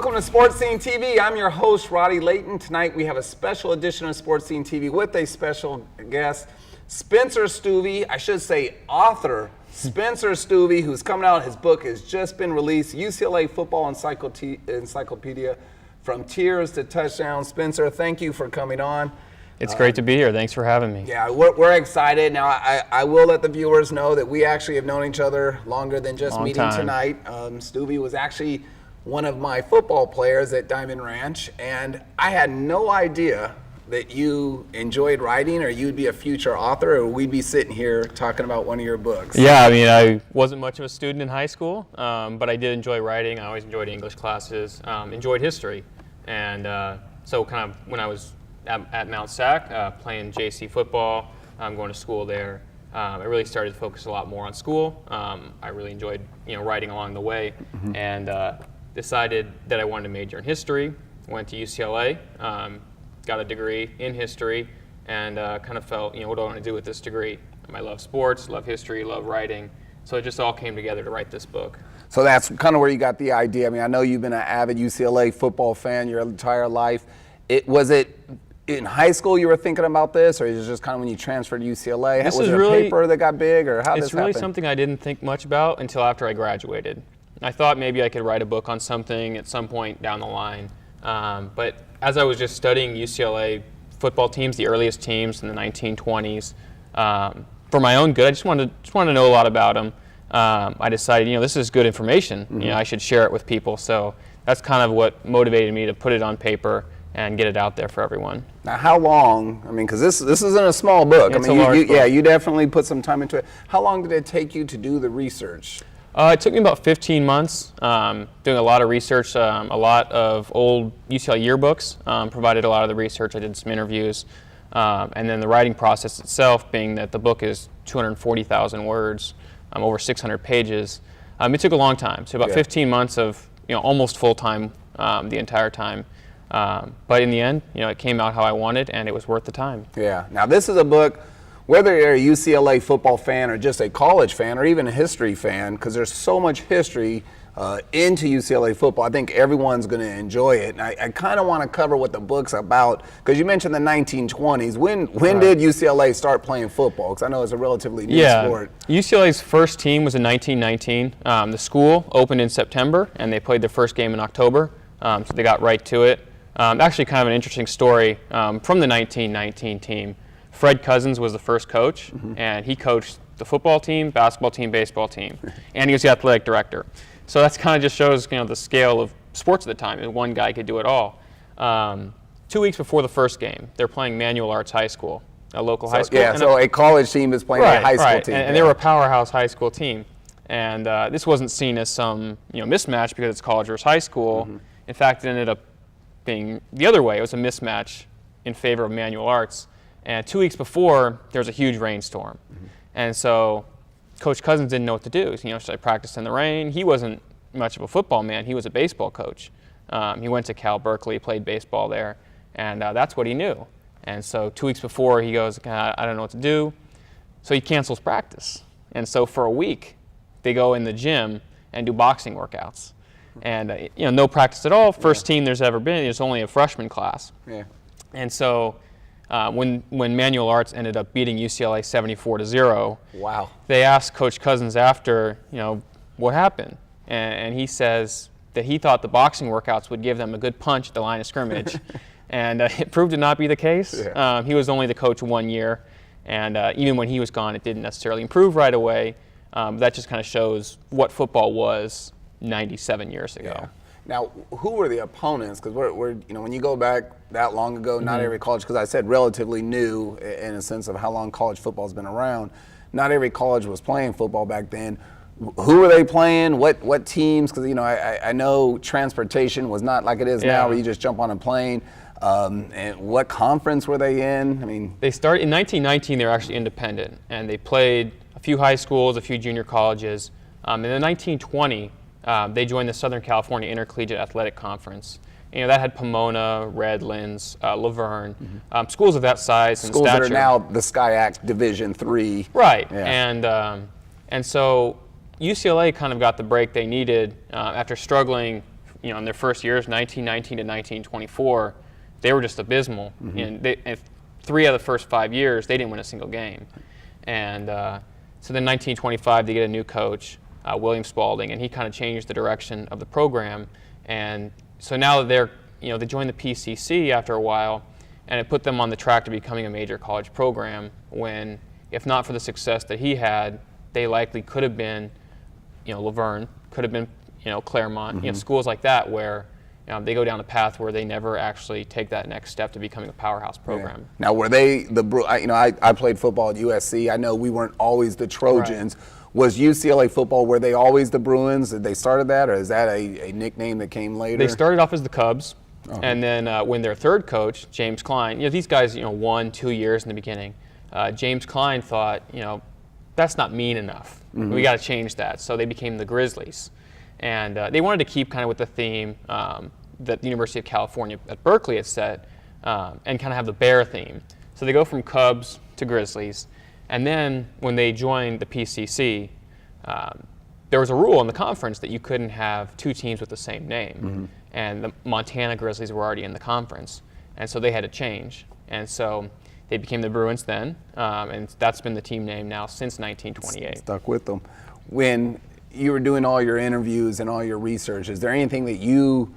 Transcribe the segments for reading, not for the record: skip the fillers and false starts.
Welcome to Sports Scene TV. I'm your host, Roddy Layton. Tonight we have a special edition of Sports Scene TV with a special guest, Spencer Stueve, I should say author Spencer Stueve, who's coming out. His book has just been released, UCLA Football Encyclopedia, From Tears to Touchdowns. Spencer, thank you for coming on. It's great to be here. Thanks for having me. Yeah, we're excited. Now, I will let the viewers know that we actually have known each other longer than just meeting tonight. Stueve was actually one of my football players at Diamond Ranch, and I had no idea that you enjoyed writing or you'd be a future author or we'd be sitting here talking about one of your books. Yeah, I mean, I wasn't much of a student in high school, but I did enjoy writing. I always enjoyed English classes, enjoyed history. And so kind of when I was at Mount Sac playing JC football, going to school there, I really started to focus a lot more on school. I really enjoyed writing along the way, and decided that I wanted to major in history. Went to UCLA, got a degree in history, and kind of felt, what do I want to do with this degree? I love sports, love history, love writing, so it just all came together to write this book. So that's kind of where you got the idea. I mean, I know you've been an avid UCLA football fan your entire life. Was it in high school you were thinking about this, or is it just kind of when you transferred to UCLA? Was it a paper that got big, or how did this happen? It's really something I didn't think much about until after I graduated. I thought maybe I could write a book on something at some point down the line. But as I was just studying UCLA football teams, the earliest teams in the 1920s, for my own good, I just wanted to know a lot about them. I decided, this is good information. I should share it with people. So that's kind of what motivated me to put it on paper and get it out there for everyone. Now, how long? I mean, because this isn't a small book. It's a large book. Yeah, you definitely put some time into it. How long did it take you to do the research? It took me about 15 months, doing a lot of research, a lot of old UCLA yearbooks, provided a lot of the research. I did some interviews, and then the writing process itself, being that the book is 240,000 words, over 600 pages, it took a long time. So about 15 months of almost full-time the entire time. But in the end, it came out how I wanted, and it was worth the time. Yeah. Now, this is a book, whether you're a UCLA football fan or just a college fan or even a history fan, because there's so much history into UCLA football, I think everyone's going to enjoy it. And I kind of want to cover what the book's about, because you mentioned the 1920s. When did UCLA start playing football? Because I know it's a relatively new sport. UCLA's first team was in 1919. The school opened in September, and they played their first game in October, so they got right to it. Actually, kind of an interesting story from the 1919 team. Fred Cousins was the first coach, and he coached the football team, basketball team, baseball team, and he was the athletic director. So that's kind of just shows the scale of sports at the time, and one guy could do it all. 2 weeks before the first game, they're playing Manual Arts High School, a local high school. Yeah, so a college team is playing a high school team. And they were a powerhouse high school team. And this wasn't seen as some mismatch because it's college versus high school. In fact, it ended up being the other way. It was a mismatch in favor of Manual Arts. And 2 weeks before, there was a huge rainstorm. And so Coach Cousins didn't know what to do. Should I practice in the rain? He wasn't much of a football man. He was a baseball coach. He went to Cal Berkeley, played baseball there, and that's what he knew. And so 2 weeks before, he goes, I don't know what to do. So he cancels practice. And so for a week, they go in the gym and do boxing workouts. And no practice at all. First team there's ever been. It's only a freshman class. And so when Manual Arts ended up beating UCLA 74-0, they asked Coach Cousins after, what happened? And he says that he thought the boxing workouts would give them a good punch at the line of scrimmage. And it proved to not be the case. He was only the coach 1 year, and even when he was gone, it didn't necessarily improve right away. That just kind of shows what football was 97 years ago. Now, who were the opponents? Because we're when you go back that long ago, not every college, because I said relatively new in a sense of how long college football's been around, not every college was playing football back then. Who were they playing? What teams? Because I know transportation was not like it is now, where you just jump on a plane. And what conference were they in? I mean, they started in 1919. They were actually independent, and they played a few high schools, a few junior colleges. In the 1920. They joined the Southern California Intercollegiate Athletic Conference. That had Pomona, Redlands, Laverne, schools of that size and stature. Schools that are now the SCIAC Division III. Right, and so UCLA kind of got the break they needed after struggling in their first years, 1919 to 1924, they were just abysmal. And 3 out of the first 5 years, they didn't win a single game. And so then 1925, they get a new coach, William Spalding, and he kind of changed the direction of the program. And so now they're, they joined the PCC after a while, and it put them on the track to becoming a major college program when, if not for the success that he had, they likely could have been, Laverne, could have been, Claremont, schools like that where they go down a path where they never actually take that next step to becoming a powerhouse program. Yeah. Now, were they I played football at USC. I know we weren't always the Trojans. Right. Was UCLA football, were they always the Bruins? Did they started that, or is that a nickname that came later? They started off as the Cubs, and then when their third coach, James Klein, these guys, 1-2 years in the beginning, James Klein thought, that's not mean enough. We got to change that. So they became the Grizzlies. And they wanted to keep kind of with the theme that the University of California at Berkeley had set, and kind of have the bear theme. So they go from Cubs to Grizzlies. And then when they joined the PCC, there was a rule in the conference that you couldn't have 2 teams with the same name. And the Montana Grizzlies were already in the conference. And so they had to change. And so they became the Bruins then, and that's been the team name now since 1928. Stuck with them. When you were doing all your interviews and all your research, is there anything that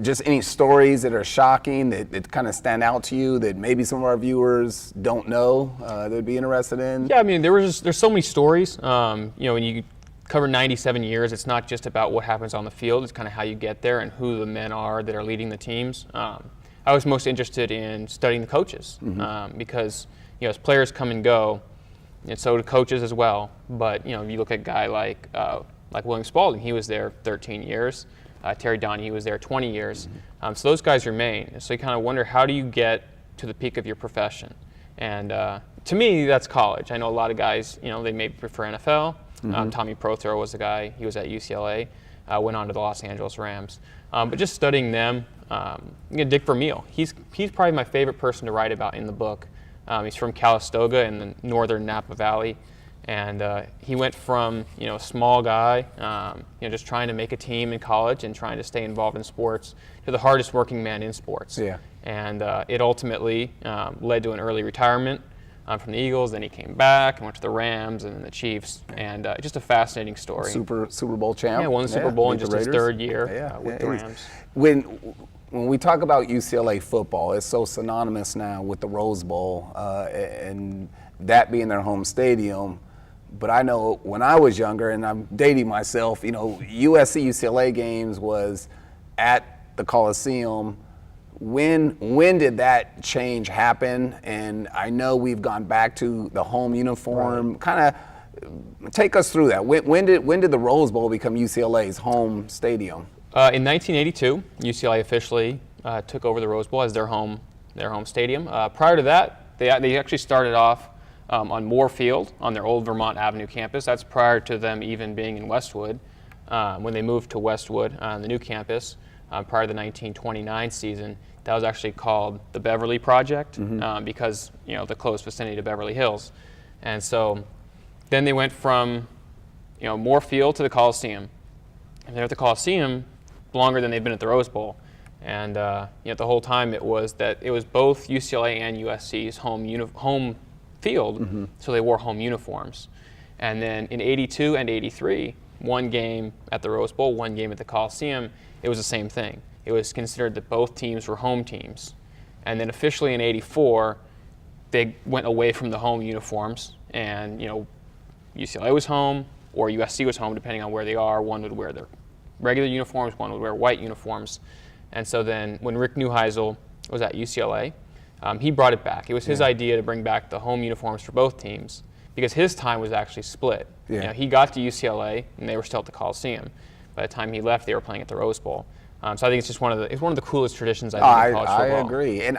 just any stories that are shocking that kind of stand out to you that maybe some of our viewers don't know they'd be interested in? Yeah, I mean, there's so many stories. When you cover 97 years, it's not just about what happens on the field, it's kind of how you get there and who the men are that are leading the teams. I was most interested in studying the coaches because, as players come and go, and so do coaches as well. But, you look at a guy like William Spalding, he was there 13 years. Terry Donahue was there 20 years. So those guys remain. So you kind of wonder, how do you get to the peak of your profession? And to me, that's college. I know a lot of guys, they may prefer NFL. Tommy Prothero was the guy. He was at UCLA, went on to the Los Angeles Rams. But just studying them, Dick Vermeil. He's probably my favorite person to write about in the book. He's from Calistoga in the northern Napa Valley. And he went from, a small guy, just trying to make a team in college and trying to stay involved in sports, to the hardest working man in sports. Yeah. And it ultimately led to an early retirement from the Eagles. Then he came back and went to the Rams and then the Chiefs. And just a fascinating story. Super Bowl champ. Yeah, won the Super Bowl in just his 3rd year with the Rams. When we talk about UCLA football, it's so synonymous now with the Rose Bowl and that being their home stadium. But I know when I was younger, and I'm dating myself, USC UCLA games was at the Coliseum. When did that change happen? And I know we've gone back to the home uniform. Right. Kind of take us through that. When did the Rose Bowl become UCLA's home stadium? In 1982, UCLA officially took over the Rose Bowl as their home stadium. Prior to that, they actually started off on Moore Field on their old Vermont Avenue campus. That's prior to them even being in Westwood. When they moved to Westwood on the new campus prior to the 1929 season, that was actually called the Beverly Project because the close vicinity to Beverly Hills. And so then they went from Moore Field to the Coliseum. And they're at the Coliseum longer than they've been at the Rose Bowl. And the whole time it was both UCLA and USC's home field, so they wore home uniforms. And then in 82 and 83, one game at the Rose Bowl, one game at the Coliseum, it was the same thing. It was considered that both teams were home teams. And then officially in 84, they went away from the home uniforms, and UCLA was home or USC was home, depending on where they are. One would wear their regular uniforms, one would wear white uniforms. And so then when Rick Neuheisel was at UCLA, he brought it back. It was his idea to bring back the home uniforms for both teams because his time was actually split. Yeah. He got to UCLA and they were still at the Coliseum. By the time he left, they were playing at the Rose Bowl. So I think it's just one of the coolest traditions I think in college football. I agree. And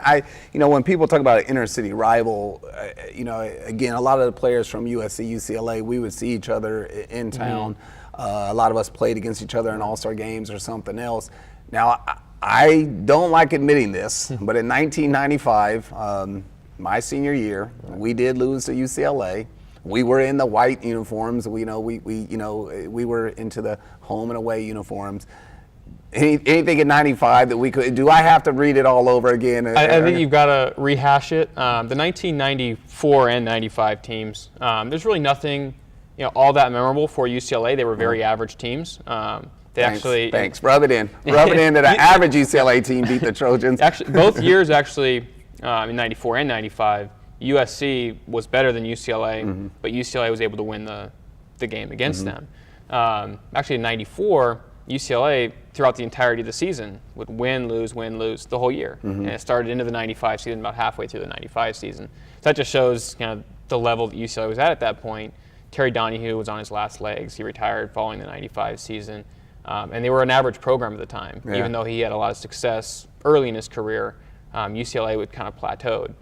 when people talk about an inner city rival, again, a lot of the players from USC, UCLA, we would see each other in town. A lot of us played against each other in all-star games or something else. Now, I don't like admitting this, but in 1995, my senior year, we did lose to UCLA. We were in the white uniforms. We were into the home and away uniforms. Anything in '95 that we could? Do I have to read it all over again? I think you've got to rehash it. The 1994 and '95 teams. There's really nothing, all that memorable for UCLA. They were very average teams. Thanks. Rub it in. Rub it in that an average UCLA team beat the Trojans. Actually, both years in '94 and '95, USC was better than UCLA, but UCLA was able to win the game against them. Actually, in '94, UCLA throughout the entirety of the season would win, lose the whole year, and it started into the '95 season about halfway through the '95 season. So that just shows the level that UCLA was at that point. Terry Donahue was on his last legs. He retired following the '95 season. And they were an average program at the time. Yeah. Even though he had a lot of success early in his career, UCLA would kind of plateaued.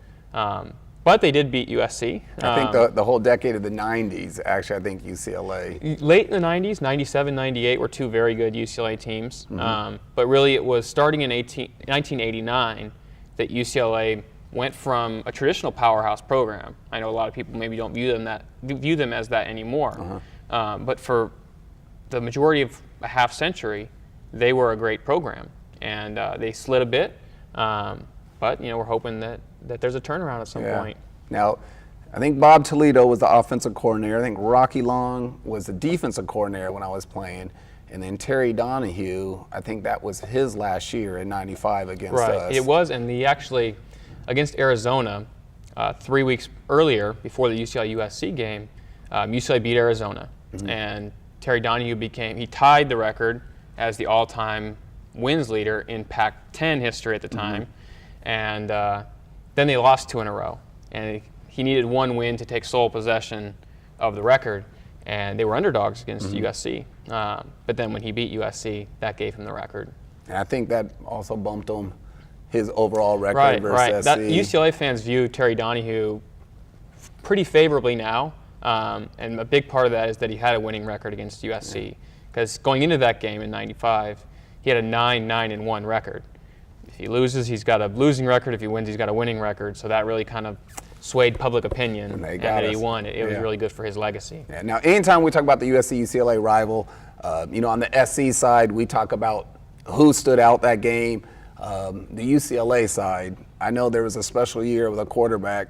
But they did beat USC. I think the whole decade of the 90s, actually, I think UCLA. Late in the 90s, 97, 98 were two very good UCLA teams. But really it was starting in 1989 that UCLA went from a traditional powerhouse program. I know a lot of people maybe don't view them as that anymore. But for the majority of a half century, they were a great program, and they slid a bit, but we're hoping that there's a turnaround at some point. Now, I think Bob Toledo was the offensive coordinator. I think Rocky Long was the defensive coordinator when I was playing, and then Terry Donahue, I think that was his last year in '95 against us. Right, it was, and he actually, against Arizona, 3 weeks earlier, before the UCLA-USC game, UCLA beat Arizona, and Terry Donahue he tied the record as the all-time wins leader in Pac-10 history at the time, and then they lost 2 in a row, and he needed one win to take sole possession of the record, and they were underdogs against USC. But then when he beat USC, that gave him the record. And I think that also bumped him his overall record versus SC. UCLA fans view Terry Donahue pretty favorably now. And a big part of that is that he had a winning record against USC. Because going into that game in '95, he had a 9-9-1 record. If he loses, he's got a losing record. If he wins, he's got a winning record. So that really kind of swayed public opinion. And that he won. It was really good for his legacy. Yeah. Now, anytime we talk about the USC-UCLA rival, on the SC side, we talk about who stood out that game. The UCLA side, I know there was a special year with a quarterback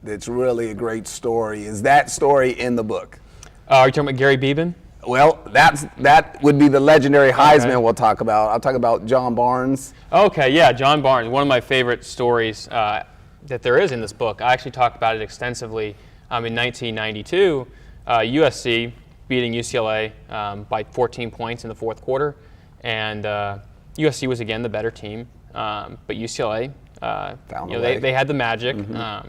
that's really a great story. Is that story in the book? Are you talking about Gary Beeben? Well, that would be the legendary Heisman we'll talk about. I'll talk about John Barnes. Okay, yeah, John Barnes, one of my favorite stories that there is in this book. I actually talked about it extensively in 1992. USC beating UCLA by 14 points in the fourth quarter, and USC was again the better team, but UCLA, they had the magic.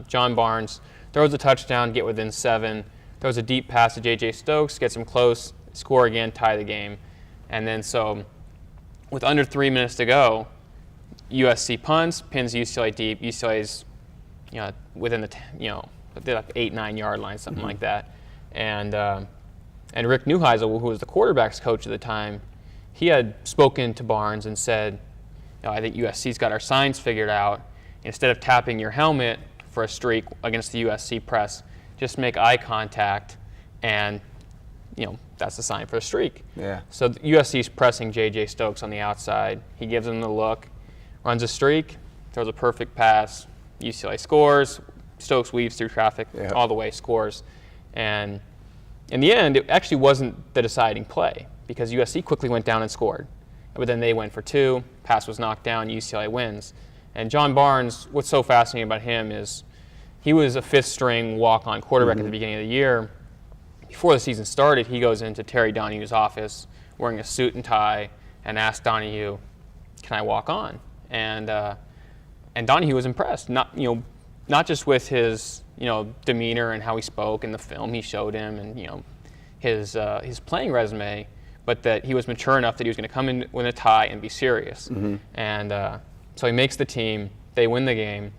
John Barnes throws a touchdown, get within 7, throws a deep pass to J.J. Stokes, gets him close, score again, tie the game. And then so with under 3 minutes to go, USC punts, pins UCLA deep. UCLA's within the they're like 8-9 yard line, something like that. And Rick Neuheisel, who was the quarterback's coach at the time, he had spoken to Barnes and said, I think USC's got our signs figured out. Instead of tapping your helmet for a streak against the USC press, just make eye contact, and that's the sign for a streak. Yeah. So USC's pressing J.J. Stokes on the outside. He gives him the look, runs a streak, throws a perfect pass. UCLA scores. Stokes weaves through traffic all the way, scores. And in the end, it actually wasn't the deciding play because USC quickly went down and scored. But then they went for 2, pass was knocked down, UCLA wins. And John Barnes, what's so fascinating about him is he was a 5th-string walk-on quarterback at the beginning of the year. Before the season started, he goes into Terry Donahue's office wearing a suit and tie and asks Donahue, "Can I walk on?" And Donahue was impressed, not just with his demeanor and how he spoke in the film he showed him, and his playing resume, but that he was mature enough that he was going to come in with a tie and be serious. And so he makes the team. They win the game.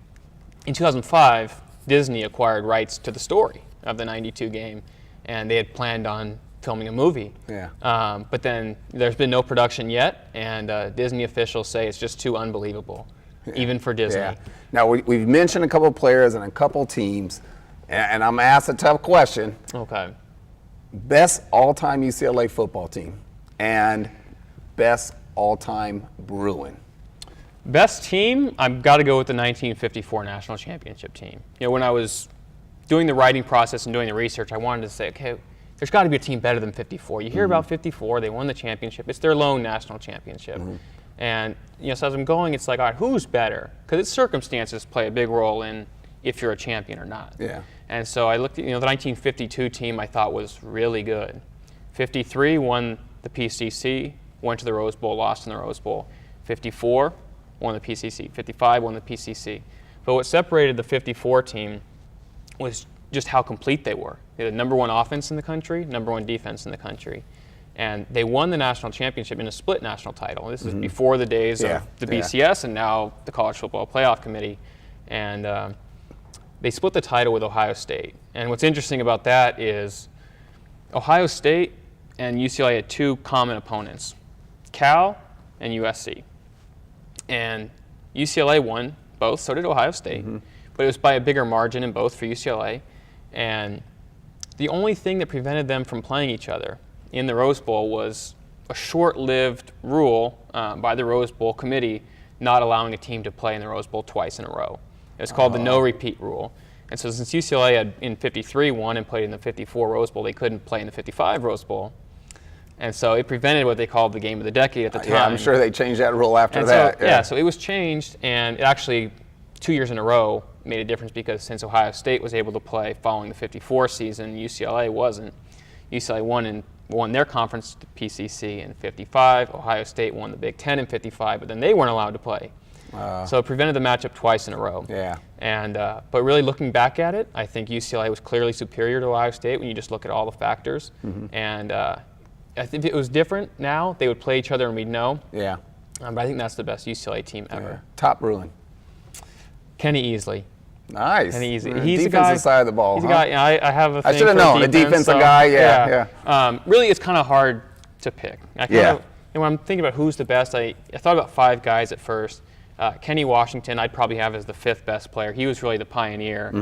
In 2005, Disney acquired rights to the story of the '92 game, and they had planned on filming a movie. Yeah. But then there's been no production yet, and Disney officials say it's just too unbelievable, even for Disney. Yeah. Now, we've mentioned a couple players and a couple teams, and I'm asked a tough question. Okay. Best all-time UCLA football team and best all-time Bruin? Best team, I've got to go with the 1954 national championship team. When I was doing the writing process and doing the research, I wanted to say, okay, there's got to be a team better than 54. You hear about 54, they won the championship. It's their lone national championship. And so as I'm going, it's like, all right, who's better? Because its circumstances play a big role in if you're a champion or not. Yeah. And so I looked at, the 1952 team I thought was really good. 53 won the PCC, went to the Rose Bowl, lost in the Rose Bowl. 54 won the PCC. 55 won the PCC. But what separated the 54 team was just how complete they were. They had the #1 offense in the country, #1 defense in the country. And they won the national championship in a split national title. This is before the days of the BCS and now the College Football Playoff Committee. And they split the title with Ohio State. And what's interesting about that is Ohio State and UCLA had two common opponents, Cal and USC. And UCLA won both, so did Ohio State. But it was by a bigger margin in both for UCLA. And the only thing that prevented them from playing each other in the Rose Bowl was a short-lived rule by the Rose Bowl committee not allowing a team to play in the Rose Bowl twice in a row. It was called the no-repeat rule. And so since UCLA had in 53 won and played in the 54 Rose Bowl, they couldn't play in the 55 Rose Bowl. And so it prevented what they called the game of the decade at the time. Yeah, I'm sure they changed that rule after and that. So, so it was changed, and it actually 2 years in a row made a difference because since Ohio State was able to play following the 54 season, UCLA wasn't. UCLA won their conference PCC in 55. Ohio State won the Big Ten in 55, but then they weren't allowed to play. So it prevented the matchup twice in a row. Yeah. And but really looking back at it, I think UCLA was clearly superior to Ohio State when you just look at all the factors. And I think if it was different now, they would play each other and we'd know. Yeah. But I think that's the best UCLA team ever. Yeah. Top Bruin. Kenny Easley. Nice. Kenny Easley. He's the guy, side of the ball. He's a guy. I have a thing I should have known. A defensive guy. Yeah. Really, it's kind of hard to pick. When I'm thinking about who's the best, I thought about 5 guys at first. Kenny Washington, I'd probably have as the 5th best player. He was really the pioneer.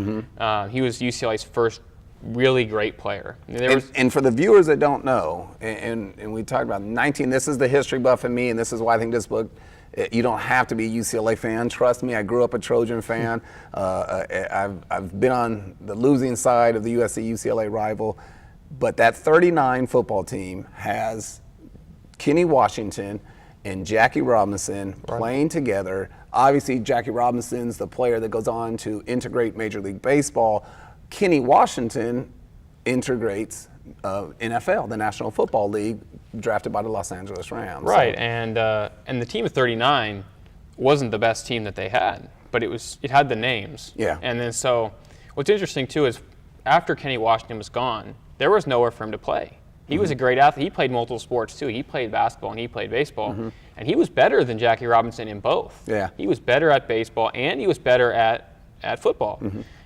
He was UCLA's first really great player. And for the viewers that don't know, and we talked about this is the history buff in me, and this is why I think this book, you don't have to be a UCLA fan. Trust me, I grew up a Trojan fan. I've been on the losing side of the USC-UCLA rival. But that 39 football team has Kenny Washington and Jackie Robinson playing together. Obviously, Jackie Robinson's the player that goes on to integrate Major League Baseball. Kenny Washington integrates NFL, the National Football League, drafted by the Los Angeles Rams. Right, and the team of 39 wasn't the best team that they had, but it had the names. Yeah. And then so what's interesting too is after Kenny Washington was gone, there was nowhere for him to play. He was a great athlete. He played multiple sports too. He played basketball and he played baseball. And he was better than Jackie Robinson in both. Yeah. He was better at baseball and he was better at football.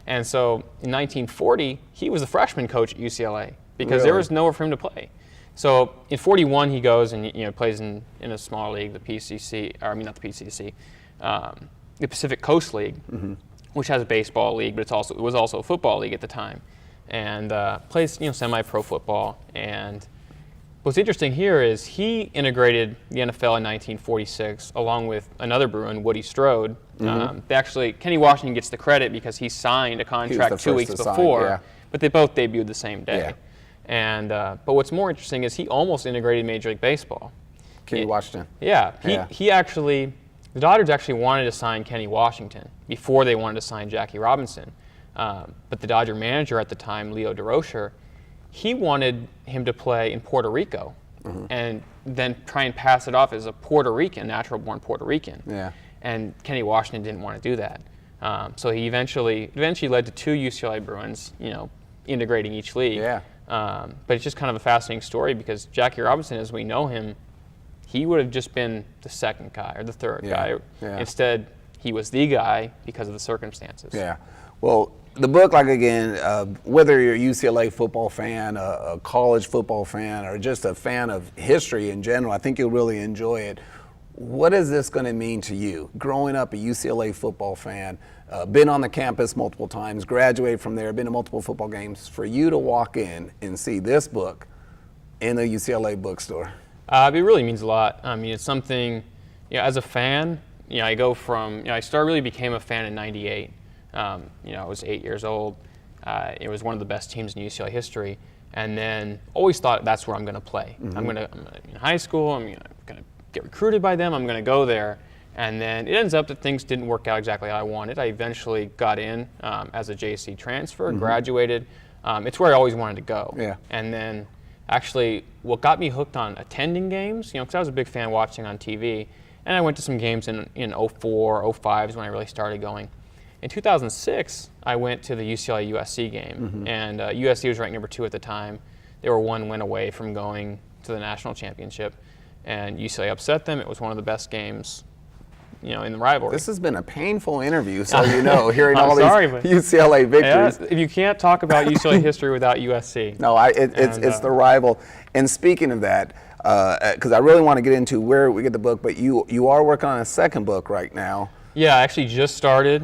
And so in 1940, he was the freshman coach at UCLA because there was nowhere for him to play. So in 41, he goes and plays in a small league, the PCC, or I mean not the PCC, the Pacific Coast League, which has a baseball league, but it was also a football league at the time. And plays semi-pro football. And what's interesting here is he integrated the NFL in 1946 along with another Bruin, Woody Strode. Kenny Washington gets the credit because he signed a contract 2 weeks before, but they both debuted the same day. And but what's more interesting is he almost integrated Major League Baseball. Kenny Washington. He actually, the Dodgers actually wanted to sign Kenny Washington before they wanted to sign Jackie Robinson. But the Dodger manager at the time, Leo DeRocher, he wanted him to play in Puerto Rico and then try and pass it off as a Puerto Rican, natural-born Puerto Rican. And Kenny Washington didn't want to do that. So he eventually led to 2 UCLA Bruins, integrating each league. But it's just kind of a fascinating story because Jackie Robinson, as we know him, he would have just been the second guy or the third guy. Instead, he was the guy because of the circumstances. Well, the book, whether you're a UCLA football fan, a college football fan, or just a fan of history in general, I think you'll really enjoy it. What is this going to mean to you? Growing up a UCLA football fan, been on the campus multiple times, graduated from there, been to multiple football games, for you to walk in and see this book in the UCLA bookstore. It really means a lot. I mean, it's something, as a fan, I go from, really became a fan in '98. I was 8 years old. It was one of the best teams in UCLA history. And then always thought that's where I'm going to play. I'm going to in high school, I'm going to get recruited by them, I'm going to go there. And then it ends up that things didn't work out exactly how I wanted. I eventually got in as a JC transfer, graduated. It's where I always wanted to go. Yeah. And then actually what got me hooked on attending games, because I was a big fan watching on TV, and I went to some games in 04, 05 is when I really started going. In 2006, I went to the UCLA-USC game, and USC was ranked number 2 at the time. They were 1 win away from going to the national championship, and UCLA upset them. It was one of the best games, in the rivalry. This has been a painful interview, so hearing all these UCLA victories. Yeah, you can't talk about UCLA history without USC. No, it's the rival. And speaking of that, because I really want to get into where we get the book, but you are working on a second book right now. Yeah, I actually just started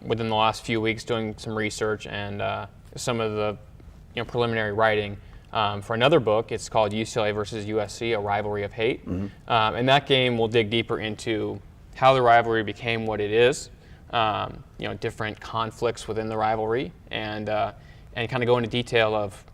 within the last few weeks doing some research and some of the preliminary writing for another book. It's called UCLA versus USC, A Rivalry of Hate. And that game will dig deeper into how the rivalry became what it is, different conflicts within the rivalry, and kind of go into detail of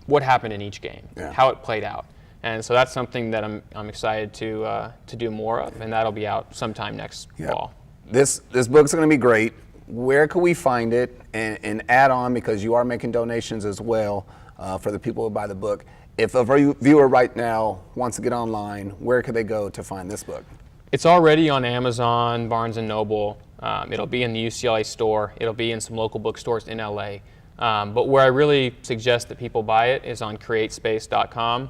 what happened in each game, how it played out. And so that's something that I'm excited to do more of, and that'll be out sometime next fall. This book's going to be great. Where can we find it? And add on, because you are making donations as well for the people who buy the book. If a viewer right now wants to get online, where could they go to find this book? It's already on Amazon, Barnes & Noble. It'll be in the UCLA store. It'll be in some local bookstores in LA. But where I really suggest that people buy it is on createspace.com.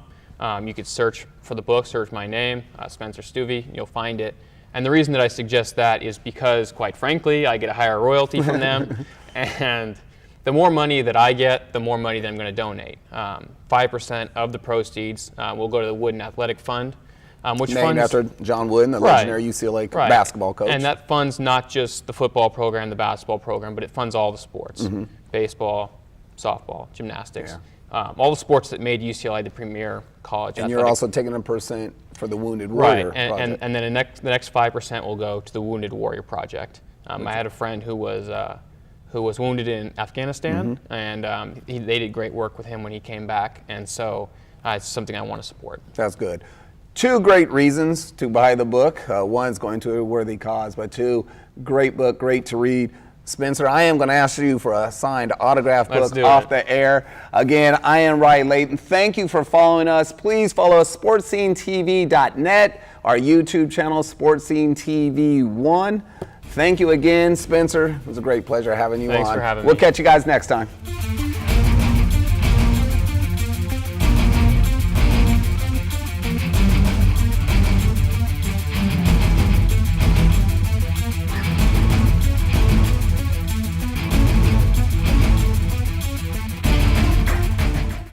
You could search for the book, search my name, Spencer Stueve, you'll find it. And the reason that I suggest that is because, quite frankly, I get a higher royalty from them. And the more money that I get, the more money that I'm going to donate. 5% of the proceeds will go to the Wooden Athletic Fund, which named after John Wooden, the legendary UCLA basketball coach. And that funds not just the football program, the basketball program, but it funds all the sports, baseball, softball, gymnastics, all the sports that made UCLA the premier college. And you're also taking 1% for the Wounded Warrior Project. And then the next 5% will go to the Wounded Warrior Project. I had a friend who was wounded in Afghanistan, and they did great work with him when he came back, and so it's something I want to support. That's good. 2 great reasons to buy the book. One is going to a worthy cause, but 2, great book, great to read. Spencer, I am going to ask you for a signed autograph book off the air. Again, I am Ryan Layton. Thank you for following us. Please follow us, Sporscenetv.net, our YouTube channel, Sporscenetv1. Thank you again, Spencer. It was a great pleasure having you on. Thanks for having me. We'll catch you guys next time.